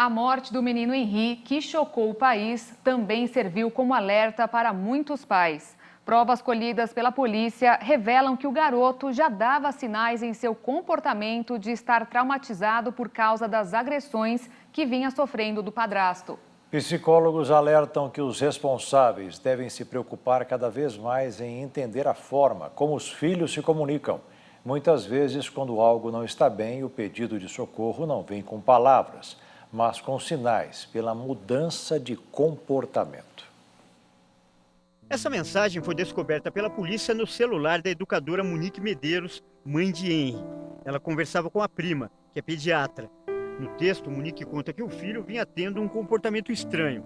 A morte do menino Henri, que chocou o país, também serviu como alerta para muitos pais. Provas colhidas pela polícia revelam que o garoto já dava sinais em seu comportamento de estar traumatizado por causa das agressões que vinha sofrendo do padrasto. Psicólogos alertam que os responsáveis devem se preocupar cada vez mais em entender a forma como os filhos se comunicam. Muitas vezes, quando algo não está bem, o pedido de socorro não vem com palavras, mas com sinais pela mudança de comportamento. Essa mensagem foi descoberta pela polícia no celular da educadora Monique Medeiros, mãe de Henri. Ela conversava com a prima, que é pediatra. No texto, Monique conta que o filho vinha tendo um comportamento estranho.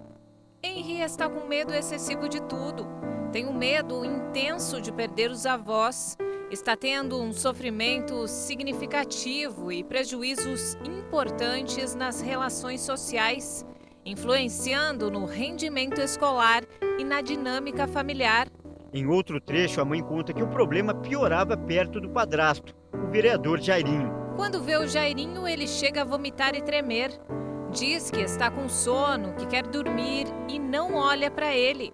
Henri está com medo excessivo de tudo. Tem um medo intenso de perder os avós. Está tendo um sofrimento significativo e prejuízos importantes nas relações sociais, influenciando no rendimento escolar e na dinâmica familiar. Em outro trecho, a mãe conta que o problema piorava perto do padrasto, o vereador Jairinho. Quando vê o Jairinho, ele chega a vomitar e tremer. Diz que está com sono, que quer dormir e não olha para ele.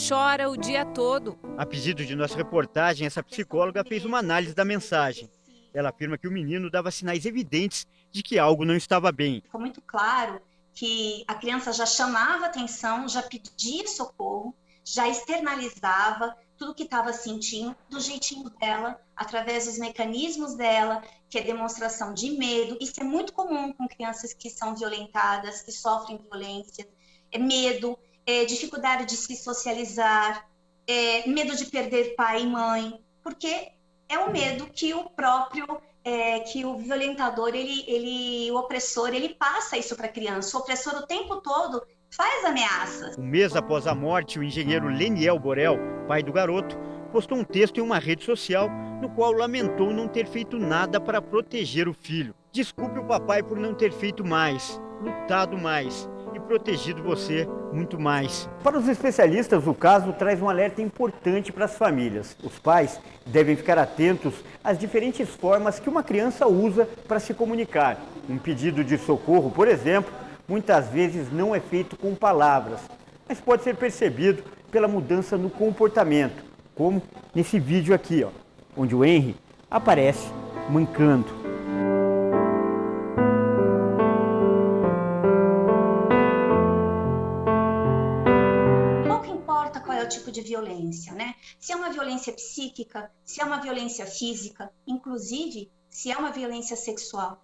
Chora o dia todo. A pedido de nossa reportagem, essa psicóloga fez uma análise da mensagem. Ela afirma que o menino dava sinais evidentes de que algo não estava bem. Ficou muito claro que a criança já chamava atenção, já pedia socorro, já externalizava tudo que estava sentindo do jeitinho dela, através dos mecanismos dela, que é demonstração de medo. Isso é muito comum com crianças que são violentadas, que sofrem violência. É medo, dificuldade de se socializar, medo de perder pai e mãe, porque é o medo que o próprio, que o violentador, o opressor, ele passa isso para a criança. O opressor o tempo todo faz ameaças. Um mês após a morte, o engenheiro Leniel Borel, pai do garoto, postou um texto em uma rede social no qual lamentou não ter feito nada para proteger o filho. Desculpe o papai por não ter feito mais, lutado mais e protegido você muito mais. Para os especialistas, o caso traz um alerta importante para as famílias. Os pais devem ficar atentos às diferentes formas que uma criança usa para se comunicar. Um pedido de socorro, por exemplo, muitas vezes não é feito com palavras, mas pode ser percebido pela mudança no comportamento, como nesse vídeo aqui, onde o Henri aparece mancando. Pouco importa qual é o tipo de violência, né? Se é uma violência psíquica, se é uma violência física, inclusive se é uma violência sexual.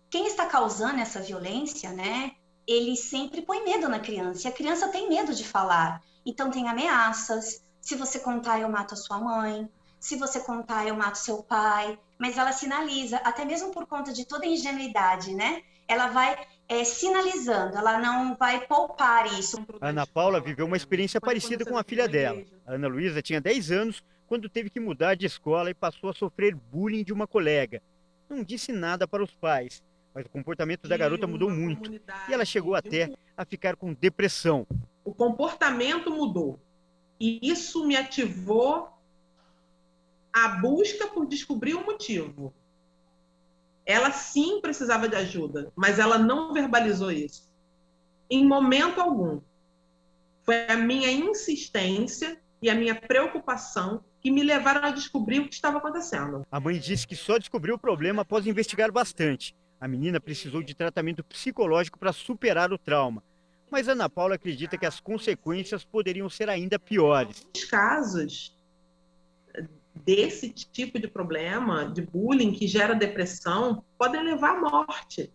Quem está causando essa violência, né, ele sempre põe medo na criança. E a criança tem medo de falar. Então tem ameaças. Se você contar, eu mato a sua mãe. Se você contar, eu mato seu pai. Mas ela sinaliza, até mesmo por conta de toda a ingenuidade, né? Ela vai sinalizando, ela não vai poupar isso. A Ana Paula viveu uma experiência parecida com a filha dela. A Ana Luísa tinha 10 anos quando teve que mudar de escola e passou a sofrer bullying de uma colega. Não disse nada para os pais, mas o comportamento da garota mudou muito e ela chegou até a ficar com depressão. O comportamento mudou e isso me ativou a busca por descobrir o motivo. Ela sim precisava de ajuda, mas ela não verbalizou isso. Em momento algum. Foi a minha insistência e a minha preocupação que me levaram a descobrir o que estava acontecendo. A mãe disse que só descobriu o problema após investigar bastante. A menina precisou de tratamento psicológico para superar o trauma. Mas Ana Paula acredita que as consequências poderiam ser ainda piores. Os casos desse tipo de problema, de bullying que gera depressão, podem levar à morte.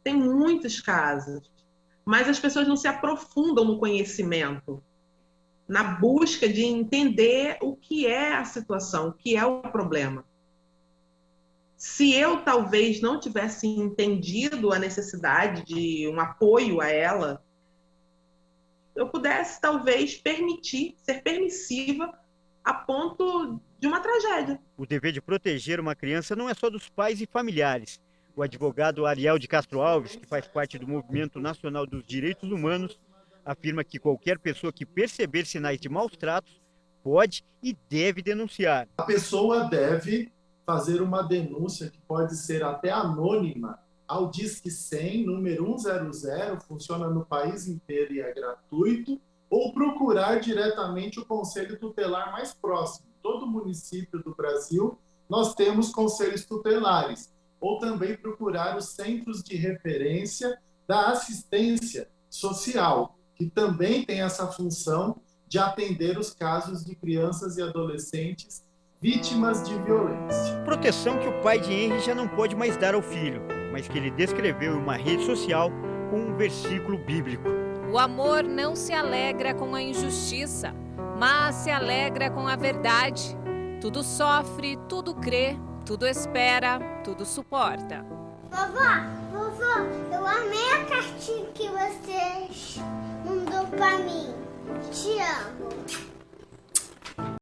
Tem muitos casos, mas as pessoas não se aprofundam no conhecimento, na busca de entender o que é a situação, o que é o problema. Se eu talvez não tivesse entendido a necessidade de um apoio a ela, eu pudesse talvez permitir, ser permissiva a ponto de uma tragédia. O dever de proteger uma criança não é só dos pais e familiares. O advogado Ariel de Castro Alves, que faz parte do Movimento Nacional dos Direitos Humanos, afirma que qualquer pessoa que perceber sinais de maus tratos pode e deve denunciar. A pessoa deve fazer uma denúncia que pode ser até anônima ao Disque 100, número 100, funciona no país inteiro e é gratuito, ou procurar diretamente o Conselho Tutelar mais próximo. Todo município do Brasil nós temos conselhos tutelares, ou também procurar os centros de referência da assistência social, que também tem essa função de atender os casos de crianças e adolescentes vítimas de violência. Proteção que o pai de Henry já não pode mais dar ao filho, mas que ele descreveu em uma rede social com um versículo bíblico. O amor não se alegra com a injustiça, mas se alegra com a verdade. Tudo sofre, tudo crê, tudo espera, tudo suporta. Vovó, eu amei a cartinha que você mandou pra mim. Te amo.